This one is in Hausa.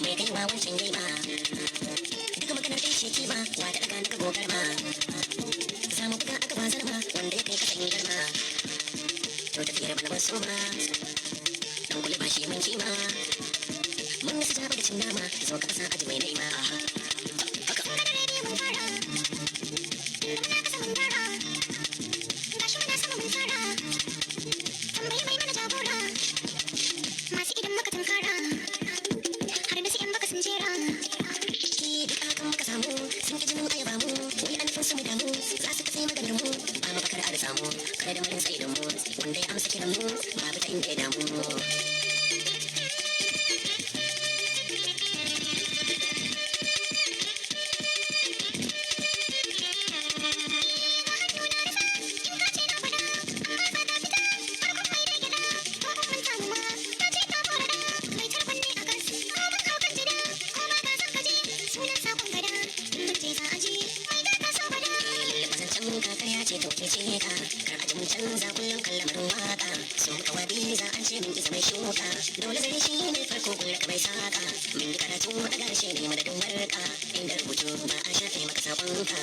mai kaiwa wancan yayi ma duka maganar ɗaya ce kima wa da daga daga gogar ma za mu buga aka bazar ma wanda ya kai kasan garma to tafiyar bana ban so ma dan kula ba shi mun kima mun nisa jaba da cin nama zo ka kasa aji mai naima haka mun ga dare mun fara mun ga kasa mun fara gashi muna sama mun fara tambayi mai mana jagora masu idan maka tunkara har da su yan baka sun jera ki duka kan muka samu sun ki jinin ayaba mu wai an fin su mu damu za su tafi maganar mu ba mu bakar a samu kada da mun tsaye da mu wanda ya amsa kiran mu babu ta inda ya damu ce dauke ce ka kar a jin canza kullum kallamarin waka so muka wadi za an ce min isa mai shuka dole zai shi ne farko kullum ka bai saka min karatu a garshe ne madadin warka inda rubutu ba a shafe maka sakonka